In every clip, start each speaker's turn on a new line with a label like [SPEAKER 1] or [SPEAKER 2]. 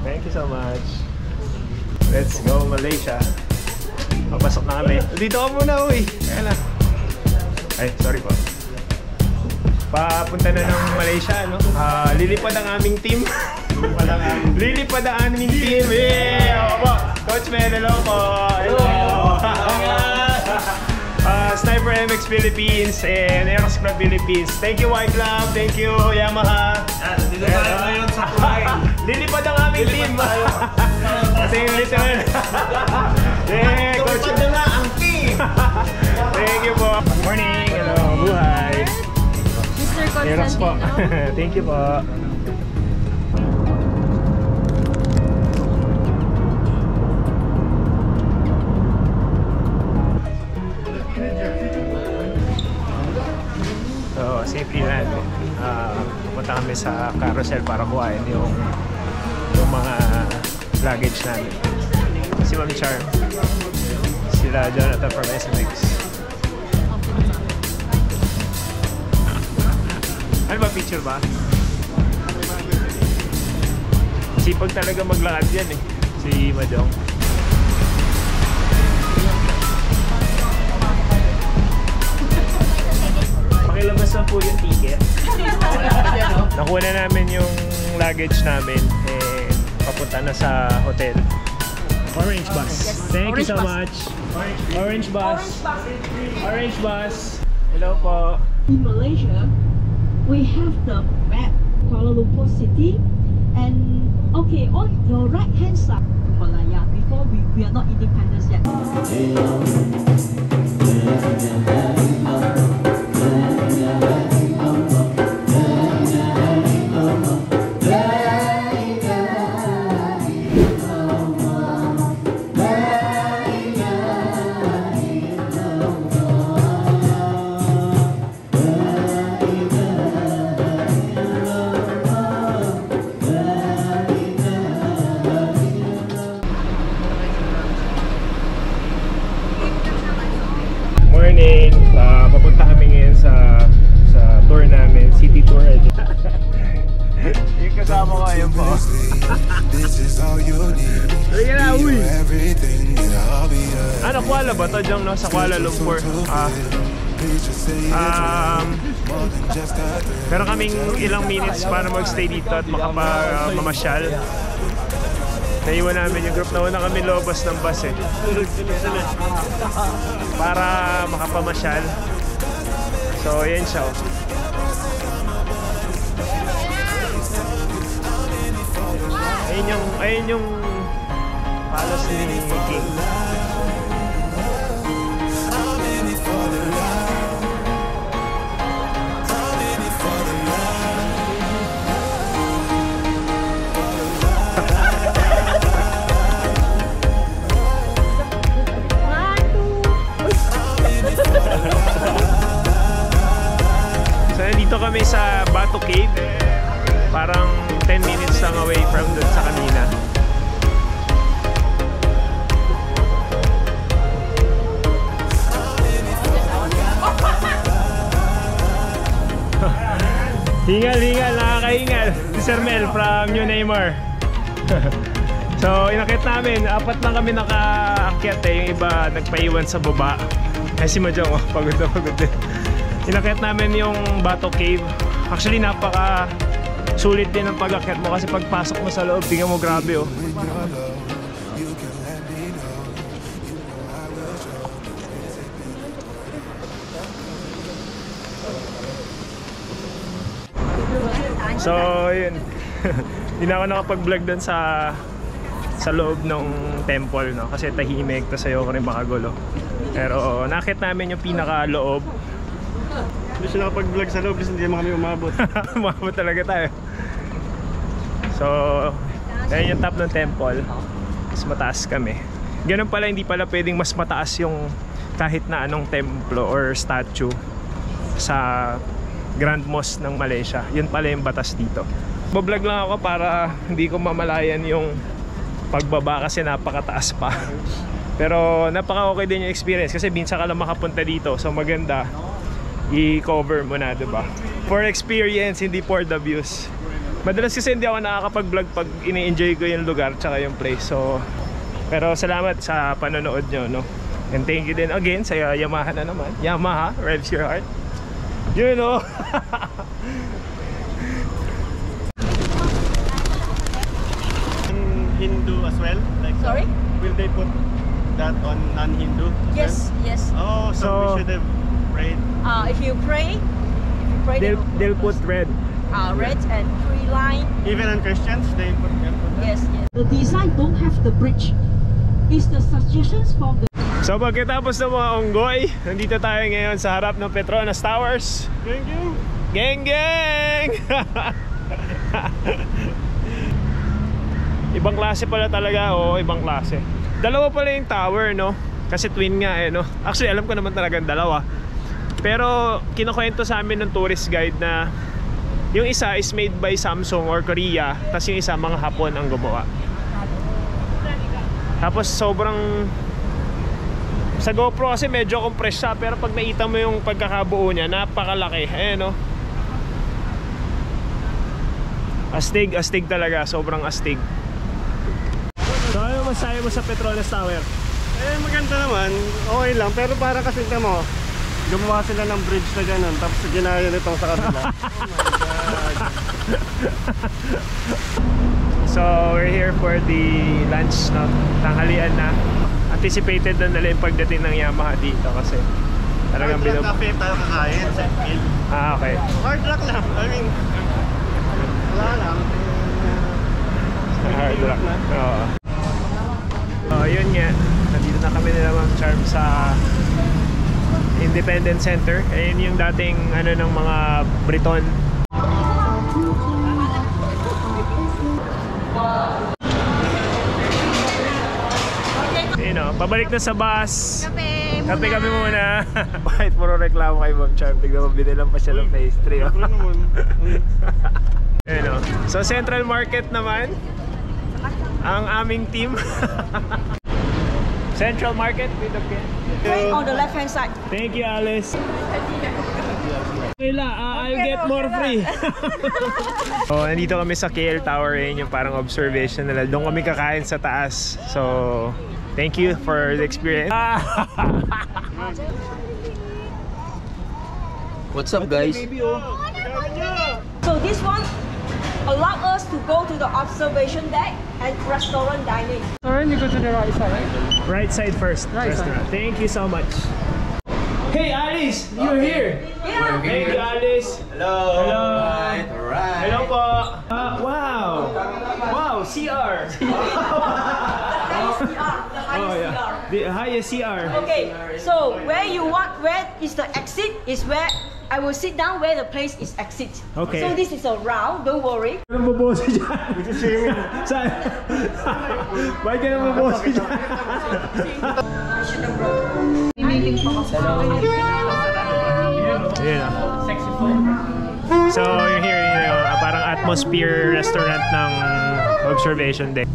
[SPEAKER 1] Thank you so much. Let's go Malaysia. Papasok na kami. Dito ka muna, uy. Kaya na. Ay, sorry po. Papunta na ng Malaysia, no? Lilipad ang aming team. Lilipad ang aming team. Yeah! Opo. Coach Mel, hello po. Hello. Sniper MX Philippines and Aeros Club Philippines. Thank you White Club, thank you Yamaha.
[SPEAKER 2] Dito tayo ngayon sa Tulay.
[SPEAKER 1] Lilipad ang aming team. Kasi yung literal. Yeah, Coach.
[SPEAKER 2] Lilipad na ang team.
[SPEAKER 1] Thank you po. Good morning. Hello, buhay.
[SPEAKER 3] Mr.
[SPEAKER 1] Aeros po.
[SPEAKER 3] Constantino.
[SPEAKER 1] Thank you po. So, safety land. Punta kami sa carousel para kuhain yung mga luggage namin. Si Mami Char. Sila Jonathan from SMX. Ano ba, picture ba? Sipag talaga maglakad yan eh. Si Majong. Pakilabas lang po yung ticket. Nakuha na namin yung luggage namin and papunta na sa hotel. Orange bus. Thank you so much. Orange bus. Orange bus. Hello po.
[SPEAKER 4] In Malaysia, we have the map Kuala Lumpur City, and okay, on your right hand side, Malaya. Before we are not independent yet.
[SPEAKER 1] Morning! Papunta kami ngayon sa tour namin, city tour. Yung kasama ko, ayun po. Halika na, uy! Ano, Kuala ba ito? Diyan, no? Sa Kuala Lumpur. Pero kaming ilang minutes para magstay dito at makapamamasyal. Naiwan namin yung group. Nauna kami lobas ng bus eh. Para makapamasyal. So, yan siya. Ayun yung palace ni King. So, nandito kami sa Batu Cave. Parang 10 minutes lang away from dun sa kanina. Hingal, nakakahingal. Si Sir Mel from New Neymar. So, inakit namin. 4 lang kami nakaakyat eh. Yung iba nagpaiwan sa baba. Ay, si Majong, oh, pagod din. Inakit namin yung Batu Cave. Actually, napaka sulit din ang pag-akyat mo kasi pagpasok mo sa loob, tingnan mo, grabe oh. So, yun. Hindi na ako nakapag-vlog dun sa loob ng temple, no? Kasi tahimik, tas ayoko rin makagulo. Pero nakit namin yung pinaka-loob.
[SPEAKER 2] Hindi siya nakapag-vlog sa loob kasi hindi naman kami umabot.
[SPEAKER 1] Umabot talaga tayo. So, yan yung top ng temple. Mas mataas kami. Ganun pala, hindi pala pwedeng mas mataas yung kahit na anong templo or statue sa Grand Mosque ng Malaysia. Yun pala yung batas dito. Bablog lang ako para hindi ko mamalayan yung pagbaba kasi napakataas pa. Pero napaka okay din yung experience kasi minsan ka lang makapunta dito. So maganda i-cover mo na, diba? For experience, hindi for the views. Madalas kasi hindi ako nakakapag-vlog pag ini-enjoy ko yung lugar tsaka yung place. So, pero salamat sa panonood nyo, no? And thank you din again sa Yamaha na naman. Yamaha, revs your heart. You know.
[SPEAKER 2] Hindu as well? Like,
[SPEAKER 3] Sorry?
[SPEAKER 2] will they put that on non-Hindu?
[SPEAKER 3] Yes, yes.
[SPEAKER 2] Oh, so
[SPEAKER 1] So-
[SPEAKER 2] we should have prayed.
[SPEAKER 3] If you pray,
[SPEAKER 1] They'll put red.
[SPEAKER 3] red and 3 line.
[SPEAKER 2] Even on Christians, they put that.
[SPEAKER 3] Yes, yes.
[SPEAKER 4] The design don't have the bridge. It's the suggestions from the
[SPEAKER 1] So pagkatapos ng mga unggoy, nandito tayo ngayon sa harap ng Petronas Towers.
[SPEAKER 2] Gang, gang!
[SPEAKER 1] Geng geng! Ibang klase pala talaga, oo, ibang klase. Dalawa pala yung tower, no? Kasi twin nga eh, no? Actually, alam ko naman talagang dalawa. Pero kinukwento sa amin ng tourist guide na yung isa is made by Samsung or Korea, tapos yung isa mga Hapon ang gumawa. Tapos sobrang sa GoPro kasi medyo compress siya, pero pag nakita mo yung pagkakabuo niya, napakalaki. Ayan, no? Astig talaga, sobrang astig. So ano masahe mo sa Petronas Tower?
[SPEAKER 2] Eh, maganda naman. Okay lang. Pero para kasi ito mo, gumawa sila ng bridge na gano'n, tapos ginaya nitong sa kabila. Oh my God.
[SPEAKER 1] So we're here for the lunch, no? Tanghalian na. Anticipated na nila yung pagdating ng Yamaha dito kasi talagang
[SPEAKER 2] Hard rock cafe tayo kakain sa field.
[SPEAKER 1] Ah, okay.
[SPEAKER 2] Hard rock lang. I mean, wala lang.
[SPEAKER 1] Hard rock na. Oo. Oh, yun nga. Nandito na kami nila Ma'am Charm sa Independence Center. Ayun yung dating ano ng mga Briton. You know, pabalik na sa bus. Kape kami muna. Bakit puro reklamo kay Ma'am Charm? Tignan mo, binilang pa siya ng pastry. Oh.
[SPEAKER 2] Ano naman?
[SPEAKER 1] Ayun, oh. So Central Market naman ang aming team. Central Market with the pen.
[SPEAKER 3] Right on the left hand side.
[SPEAKER 1] Thank you, Alice. Wala, I'll get more free. So, nandito kami sa KL Tower, yun yung parang observation nila. Doon kami kakain sa taas. So, thank you for the experience.
[SPEAKER 5] What's up, guys?
[SPEAKER 3] So this one allow us to go to the observation deck and restaurant dining.
[SPEAKER 1] Right side first. Restaurant. Thank you so much. Hey, Alice! You're here!
[SPEAKER 3] Yeah.
[SPEAKER 1] Thank you, Alice!
[SPEAKER 5] Hello!
[SPEAKER 1] Hello!
[SPEAKER 5] Alright!
[SPEAKER 1] Hello po! Wow! Wow, CR! Oh yeah, the highest CR.
[SPEAKER 3] Okay, so where is the exit is where I will sit down where the place is exit.
[SPEAKER 1] Okay.
[SPEAKER 3] So this is a round, don't worry.
[SPEAKER 1] Anong maboso dyan? Saan? Bakit ka nang maboso dyan? Ayan. So you're here, you know, parang atmosphere restaurant ng observation deck.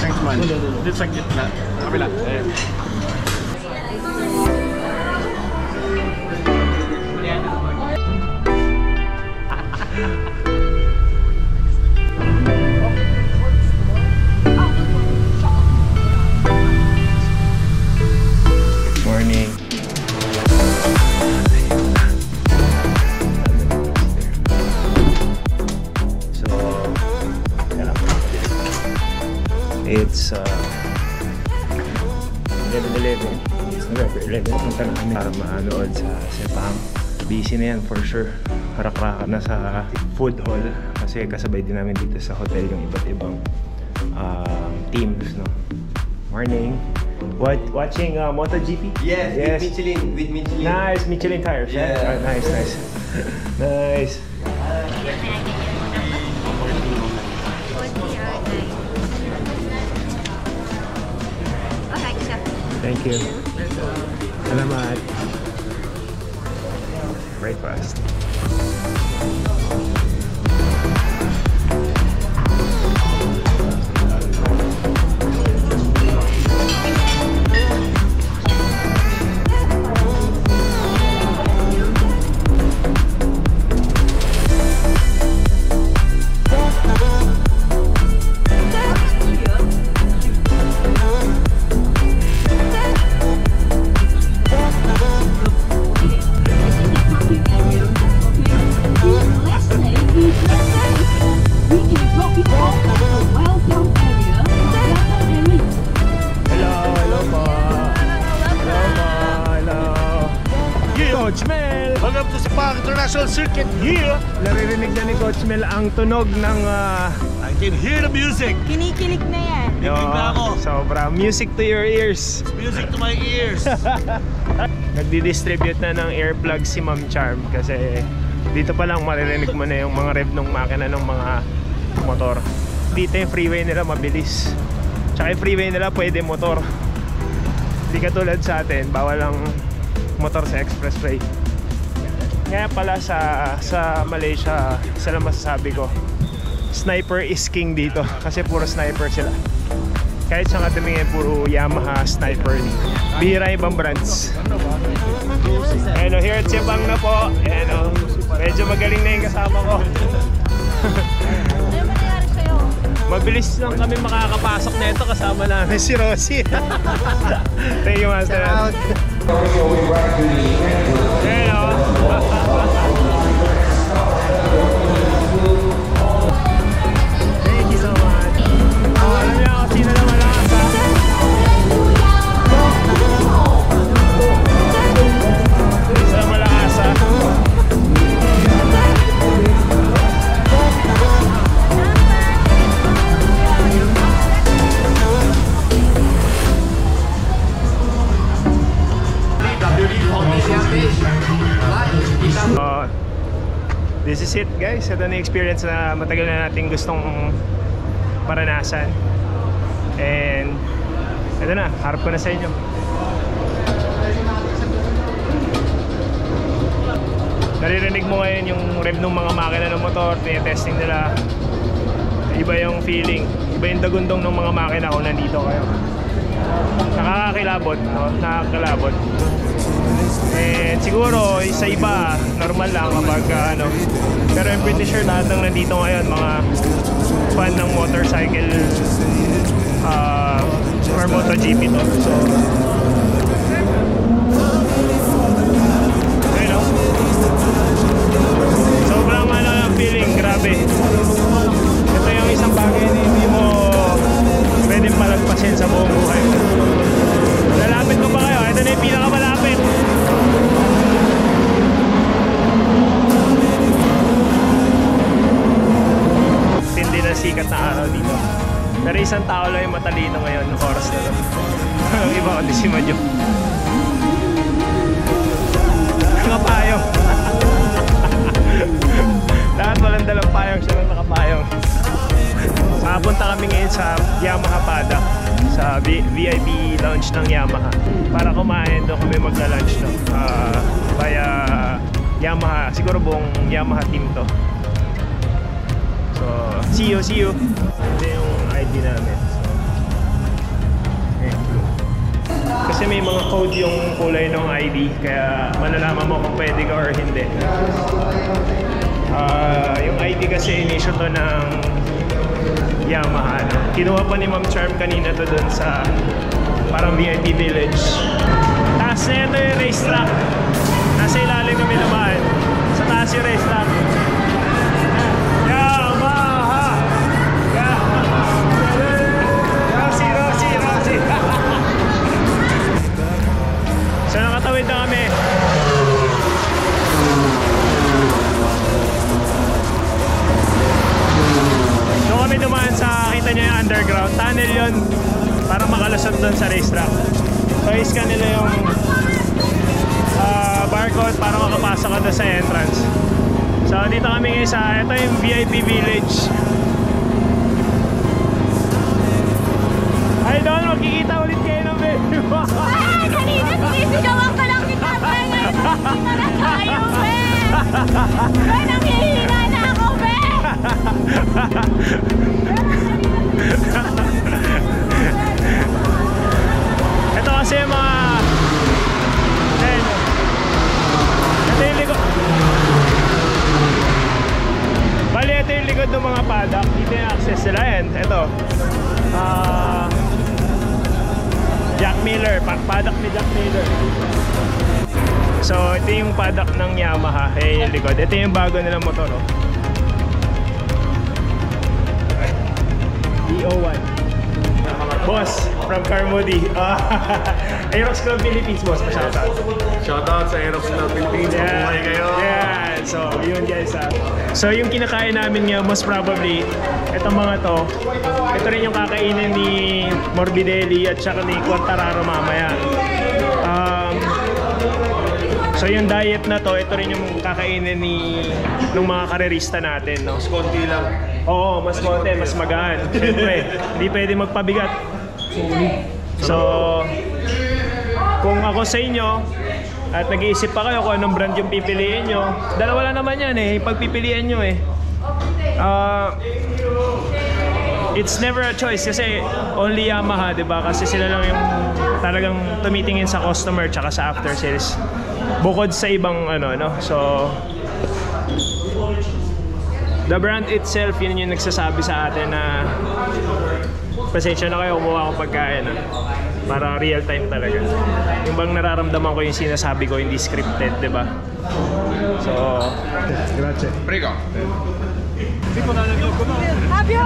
[SPEAKER 2] Thanks man. Dito sa gitna. Kabila. Ayan.
[SPEAKER 1] Morning. So, it's 11:11. It's November 11. Punta na kami para manood sa Sepang. Busy na yan for sure. Harak-rakan na sa food hall kasi kasabay din namin dito sa hotel yung iba't ibang teams, no? Morning. Watching MotoGP?
[SPEAKER 5] Yes, with Michelin.
[SPEAKER 1] Nice, Michelin tires.
[SPEAKER 5] Yeah.
[SPEAKER 1] Oh, nice. Nice. Thank you. Salamat. Breakfast. Coach Mel!
[SPEAKER 2] Welcome to Sepang International Circuit here.
[SPEAKER 1] Naririnig na ni Coach Mel ang tunog ng
[SPEAKER 2] I can hear the music.
[SPEAKER 3] Kinikilig na yan.
[SPEAKER 2] na ako.
[SPEAKER 1] Sobra. Music to your ears.
[SPEAKER 2] Music to my ears.
[SPEAKER 1] Nagdi-distribute na ng earplug si Ma'am Charm kasi dito pa lang maririnig mo na yung mga rev ng makina ng mga motor. Dito yung freeway nila mabilis. Tsaka yung freeway nila pwede motor. Hindi katulad sa atin, bawal lang motor sa expressway. Kaya pala sa Malaysia, isa lang masasabi ko, sniper is king dito kasi puro sniper sila. Kahit sa tumingin, puro Yamaha sniper. Bihira ibang brands. Ayan o, here at Sepang na po. Ayan o, medyo magaling na yung kasama ko.
[SPEAKER 3] Ano ba nangyari sa'yo?
[SPEAKER 1] Mabilis lang kami makakapasok na ito kasama namin si Rosie. Thank you, Master. Ayan o. Thank you so much. Alam niyo ako sino na malakas ha? Sino na malakas ha? This is it guys, ito na yung experience na matagal na natin gustong paranasan. And ito na, harap ko na sa inyo. Naririnig mo ngayon yung rev ng mga makina ng motor, tinetesting nila. Iba yung feeling, iba yung dagundong ng mga makina kung nandito kayo. Nakakakilabot, no? Nakakakilabot. And siguro sa iba normal lang kapag ano, pero I'm pretty sure lahat ng nandito ngayon mga fan ng motorcycle or MotoGP to. So you know, sobrang ano ang feeling, grabe. Ito yung isang bagay na hindi mo pwedeng palagpasin sa buong buhay. Lalapit ko pa kayo, ito na yung pinakamalapit. Tindi na sikat na araw dito. Pero isang tao lang yung matalino ngayon ng oras na to. Ang iba kundi si Madyo. Nakapayong. Lahat walang dalang payong, siya lang nakapayong. Nakapunta kami ngayon sa Yamaha Pada, sa VIP lounge ng Yamaha para kumain. Doon kami magla-lunch no? Via Yamaha, siguro buong Yamaha team to. So, see you. Ito yung ID namin. Okay. Kasi may mga code yung kulay ng ID, kaya malalaman mo kung pwede ka or hindi. Yung ID kasi inisyo to ng Yamaha. No? Kinuha pa ni Ma'am Charm kanina to dun sa parang VIP village. Taas na ito yung racetrack. Nasa ilalim kami naman. Sa taas yung racetrack. Yamaha! Rosie! So nakatawid na kami. Doon kami dumaan sa, kita nyo yung underground tunnel yun para makalusot doon sa racetrack. So iscan nila yung barcode para makapasok ka doon sa entrance. So dito kami ngayon sa, ito yung VIP village. Idol, magkikita ulit kayo ng venue.
[SPEAKER 6] Eh, kanina sinisigawan ka lang kita, be. Ngayon, hindi mo na tayo, be. Be, nanghihina na ako, be.
[SPEAKER 1] Ito kasi yung mga... Ayan. Ito yung likod. Bali, ito yung likod ng mga paddock. Dito yung access nila. Ayan, ito. Jack Miller. Paddock ni Jack Miller. So, ito yung paddock ng Yamaha. Ayan yung likod. Ito yung bago nilang motor. Oh. E01. Boss, from Carmody. Aerox Club Philippines, boss. Pa-shoutout.
[SPEAKER 2] Shoutout sa Aerox Club Philippines. Mabuhay kayo.
[SPEAKER 1] Yeah. So, yun guys. So, yung kinakain namin nga, most probably, itong mga to, ito rin yung kakainin ni Morbidelli at saka ni Quartararo mamaya. So, yung diet na to, ito rin yung kakainin ng mga karerista natin. No?
[SPEAKER 2] Mas konti lang.
[SPEAKER 1] Oo, mas konti, mas magaan. Siyempre, hindi pwede magpabigat. So, kung ako sa inyo, at nag-iisip pa kayo kung anong brand yung pipiliin nyo, dalawa lang naman yan eh, pagpipilian nyo eh. It's never a choice kasi only Yamaha, diba? Kasi sila lang yung talagang tumitingin sa customer tsaka sa after sales. Bukod sa ibang ano, no? So, the brand itself, yun yung nagsasabi sa atin na pasensya na kayo, kumuha akong pagkain. Para real time talaga. Yung bang nararamdaman ko yung sinasabi ko, hindi scripted, di ba? So, grazie.
[SPEAKER 5] Prego.
[SPEAKER 6] Fabio!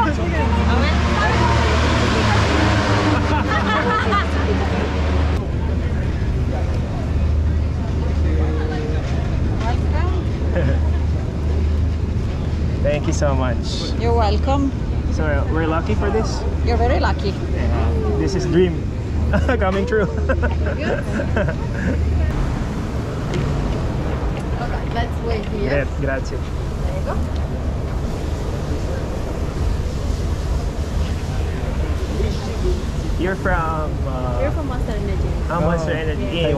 [SPEAKER 1] Thank you so much.
[SPEAKER 7] You're welcome.
[SPEAKER 1] So, we're lucky for this.
[SPEAKER 7] You're very lucky.
[SPEAKER 1] This is dream coming true.
[SPEAKER 6] Okay, let's wait here.
[SPEAKER 1] Grazie.
[SPEAKER 6] There you go.
[SPEAKER 1] You're from
[SPEAKER 3] We're from Monster Energy.
[SPEAKER 1] Monster Energy in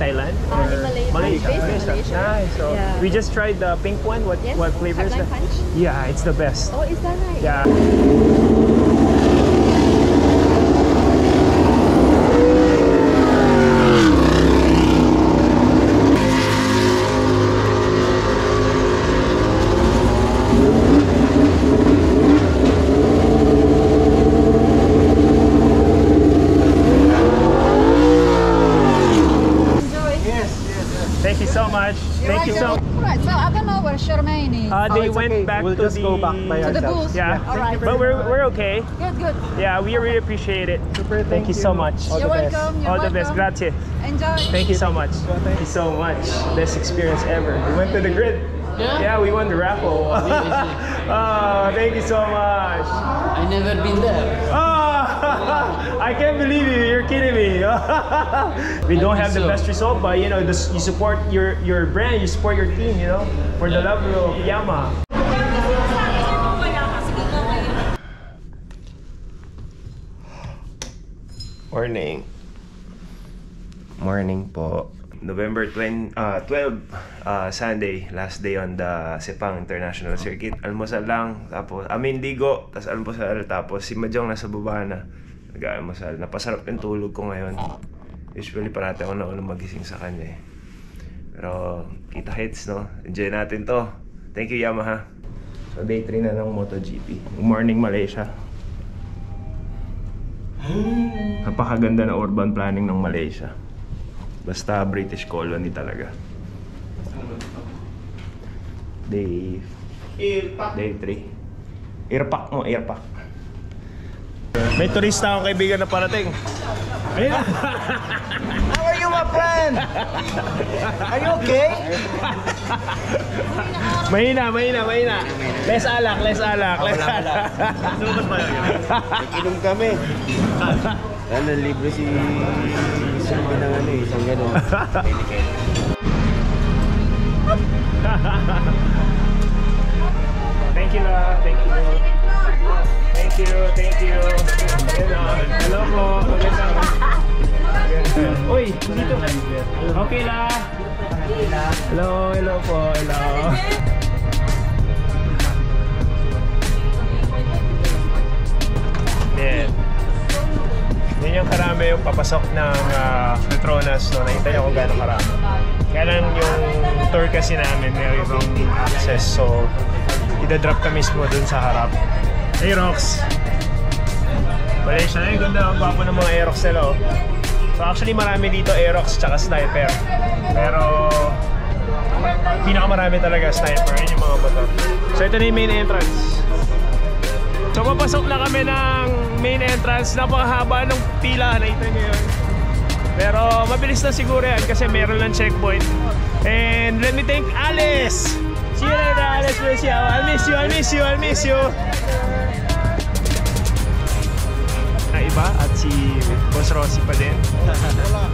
[SPEAKER 1] Thailand?
[SPEAKER 3] In Malaysia.
[SPEAKER 1] Malaysia.
[SPEAKER 3] Based in Malaysia.
[SPEAKER 1] Nice. So
[SPEAKER 3] Yeah.
[SPEAKER 1] we just tried the pink one. What
[SPEAKER 3] Yes.
[SPEAKER 1] flavor is that?
[SPEAKER 3] Pipeline Punch.
[SPEAKER 1] Yeah, it's the best.
[SPEAKER 3] Oh, is that right?
[SPEAKER 1] Yeah. Thank you so much. Thank you so much.
[SPEAKER 7] Right, so I don't know where Charmaine is.
[SPEAKER 1] They went back
[SPEAKER 2] We'll
[SPEAKER 1] to
[SPEAKER 2] just
[SPEAKER 1] the
[SPEAKER 2] go back by
[SPEAKER 7] to the
[SPEAKER 2] ourselves.
[SPEAKER 7] booth.
[SPEAKER 1] Yeah,
[SPEAKER 7] All right.
[SPEAKER 1] but we're okay.
[SPEAKER 7] Good, good.
[SPEAKER 1] Yeah, we really appreciate it.
[SPEAKER 2] Super,
[SPEAKER 1] Thank you so much.
[SPEAKER 2] All
[SPEAKER 7] You're
[SPEAKER 2] the best.
[SPEAKER 7] welcome. You're
[SPEAKER 1] All the
[SPEAKER 7] welcome.
[SPEAKER 1] best. Grazie.
[SPEAKER 7] Enjoy.
[SPEAKER 1] Thank you so much. Thank you so much. Best experience ever. We went to the grid. Yeah, we won the raffle. Oh, thank you so much.
[SPEAKER 8] I never been there.
[SPEAKER 1] Oh, I can't believe you. You're kidding me. We don't have the
[SPEAKER 8] so.
[SPEAKER 1] best result, but you know, you support your brand, you support your team, you know, for the love of Yamaha. Morning. Morning po. November 12, Sunday, last day on the Sepang International Circuit. Almusal lang, tapos ligo, tapos almusal, tapos si Mahjong nasa baba na nag-almusal. Napasarap yung tulog ko ngayon. Usually parati ako nauna magising sa kanya eh. Pero kita hits, no? Enjoy natin to. Thank you, Yamaha. So day 3 na ng MotoGP. Good morning, Malaysia. Napakaganda na urban planning ng Malaysia. Basta British colony talaga. Day 3. Airpack mo, airpack. May turista akong kaibigan na parating. Ayun na.
[SPEAKER 5] How are you, my friend? Are you okay?
[SPEAKER 1] Mahina. Less alak.
[SPEAKER 5] Inom kami. Ano, libre si Silvi ng isang gano'n.
[SPEAKER 1] Thank you. Thank you, thank you. Hello po, magandang. Uy, dito. Okay lang. Hello, hello po, hello. Yeah. Yan yung karami yung papasok ng Petronas, no? Nakita niyo kung gaano karami. Kaya lang yung tour kasi namin, mayroong access, so idadrop ka mismo dun sa harap. Hey Rox! Malaysia na, ganda ang gwapo ng mga Aerox nila, oh. So actually marami dito Aerox tsaka Sniper. Pero pinakamarami talaga Sniper, yun yung mga motor. So ito na yung main entrance. So papasok na kami ng main entrance. Napakahaba ng pila, nakita nyo yun. Pero mabilis na siguro yan kasi meron lang checkpoint. And let me thank Alice! See you later, Alice. I'll miss you, I'll miss you, I'll miss you. Na iba at si Boss Rossi pa din.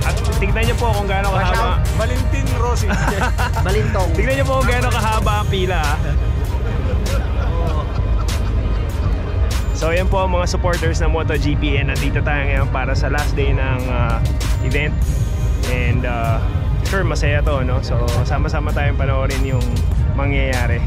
[SPEAKER 1] At tignan nyo po kung gaano kahaba.
[SPEAKER 2] Valentin Rossi.
[SPEAKER 5] Balintong.
[SPEAKER 1] Tignan nyo po kung gaano kahaba ang pila. So yan po ang mga supporters ng MotoGP and nandito tayo ngayon para sa last day ng event. And sure masaya to, no? So sama-sama tayong panoorin yung mangyayari.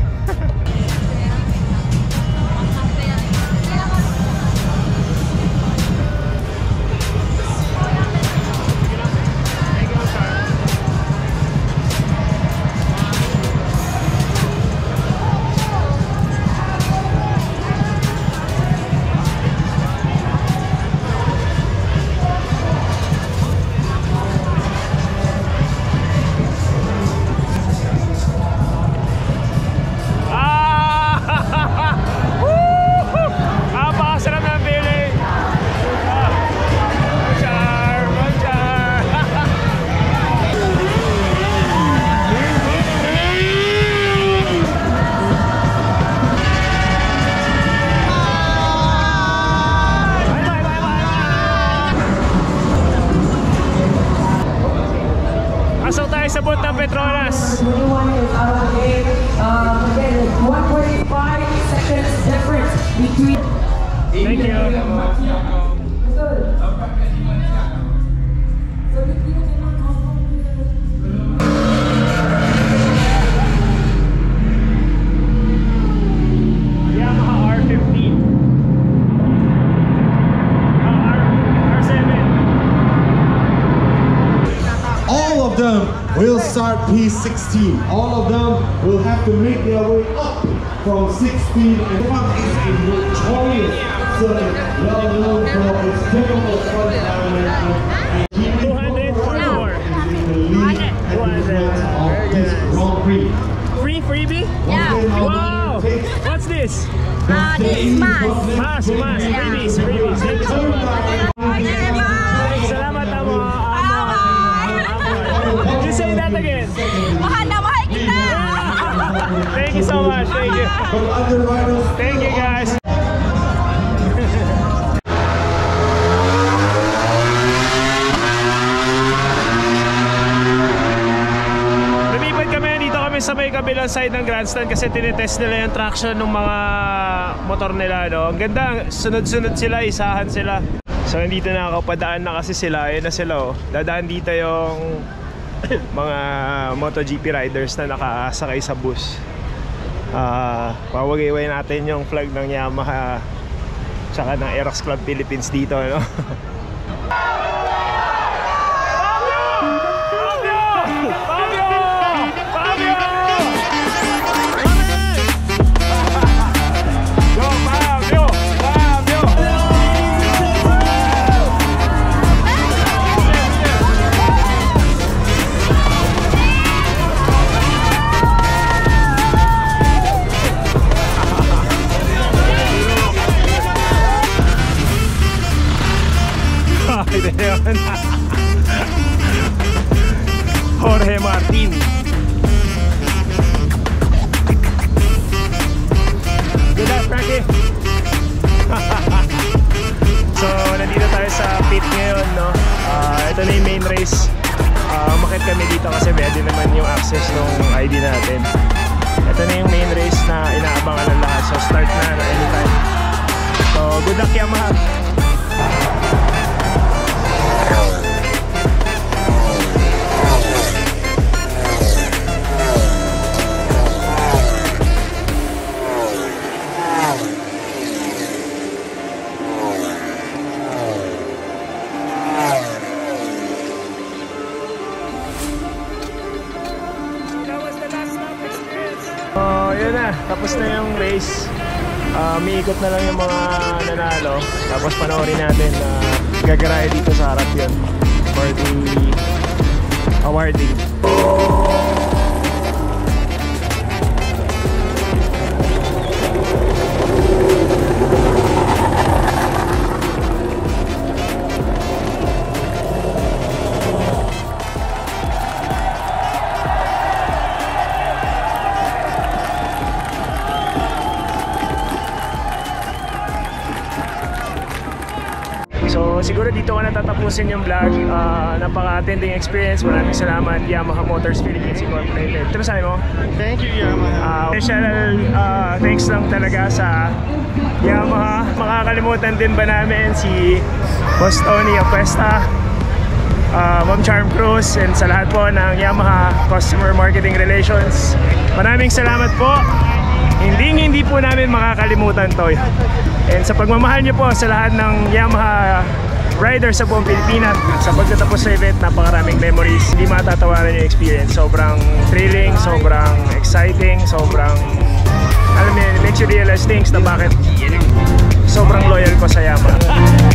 [SPEAKER 1] Pasok tayo sa boot ng Petronas.
[SPEAKER 9] 21 is out of the game. Again, 1.5 seconds difference between.
[SPEAKER 1] Thank you. Yamaha R15. R7.
[SPEAKER 10] All of them will start P16. All of them will have to make their way up from 16. And one is a notorious circuit, well known for its difficult front environment and keeping
[SPEAKER 1] 200 or more.
[SPEAKER 10] the lead and defense of this Grand Prix.
[SPEAKER 1] Free freebie?
[SPEAKER 6] Yeah.
[SPEAKER 1] Wow! What's this?
[SPEAKER 6] This is
[SPEAKER 1] Mas,
[SPEAKER 6] Mas.
[SPEAKER 1] freebies, freebies. Thank you so much. Salamat, Amo. Did you say that again?
[SPEAKER 6] Mahal na mahal kita.
[SPEAKER 1] Thank you so much. Thank you. Thank you, guys. Lumipad kami, dito kami sa may kabilang side ng grandstand kasi tinitest nila yung traction ng mga motor nila, no? Ang ganda, sunod-sunod sila, isahan sila. So nandito na ako, padaan na kasi sila, ayun na sila, oh. Dadaan dito yung mga MotoGP riders na nakasakay sa bus. Pawagayway natin yung flag ng Yamaha tsaka ng Aerox Club Philippines dito, no? Jorge Martin. Good luck, Frankie. So, nandito tayo sa pit ngayon, no? Ito na yung main race. Umakit kami dito kasi pwede naman yung access ng ID natin. Ito na yung main race na inaabangan ng lahat. So, start na anytime. So, good luck Yamaha. Yun na, tapos na yung race. Umiikot na lang yung mga nanalo. Tapos panoorin natin na gagarahe dito sa harap yun for the awarding. So siguro dito ko na tatapusin yung vlog. Napaka-attending experience. Maraming salamat Yamaha Motors Philippines Incorporated. Ito masabi mo?
[SPEAKER 2] Thank you, Yamaha.
[SPEAKER 1] Special thanks lang talaga sa Yamaha. Makakalimutan din ba namin si Boss Tony Apuesta, Ma'am Charm Cruz, and sa lahat po ng Yamaha Customer Marketing Relations. Maraming salamat po. Hindi po namin makakalimutan to. And sa pagmamahal niyo po sa lahat ng Yamaha riders sa buong Pilipinas, sa pagtatapos sa event, napakaraming memories. Hindi matatawaran yung experience. Sobrang thrilling, sobrang exciting, sobrang, alam mo yun, it makes you realize things na bakit sobrang loyal ko sa Yamaha.